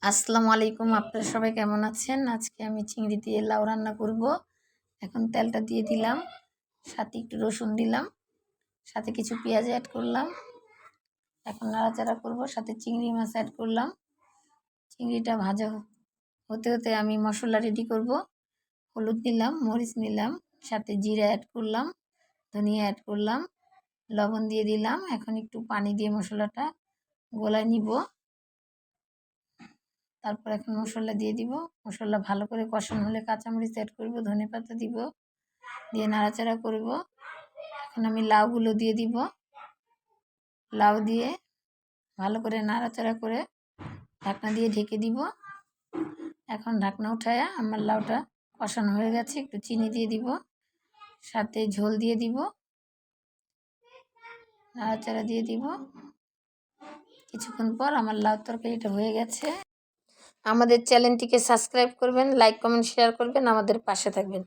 আসসালামু আলাইকুম, আপনারা সবাই কেমন আছেন? আজকে আমি চিংড়ি দিয়ে লাউ রান্না করব। এখন তেলটা দিয়ে দিলাম, সাথে একটু রসুন দিলাম, সাথে কিছু পেঁয়াজ অ্যাড করলাম। এখন নাড়াচাড়া করব, সাথে চিংড়ি মাছ অ্যাড করলাম। চিংড়িটা ভাজা হতে হতে আমি মশলা রেডি করব। হলুদ দিলাম, মরিচ নিলাম, সাথে জিরা অ্যাড করলাম, ধনিয়া অ্যাড করলাম, লবণ দিয়ে দিলাম। এখন একটু পানি দিয়ে মশলাটা গলায় নিব। তারপর এখন মশলা দিয়ে দিব। মশলা ভালো করে কষানো হলে কাঁচামরিচ অ্যাড করব, ধনেপাতা দিব, দিয়ে নাড়াচাড়া করব। এখন আমি লাউগুলো দিয়ে দিব। লাউ দিয়ে ভালো করে নাড়াচাড়া করে ঢাকনা দিয়ে ঢেকে দিব। এখন ঢাকনা উঠায়া আমার লাউটা কষানো হয়ে গেছে। একটু চিনি দিয়ে দিব, সাথে ঝোল দিয়ে দিব, নাড়াচাড়া দিয়ে দিব। কিছুক্ষণ পর আমার লাউ তরকারিটা হয়ে গেছে। আমাদের চ্যানেলটিকে সাবস্ক্রাইব করবেন, লাইক কমেন্ট শেয়ার করবেন, আমাদের পাশে থাকবেন।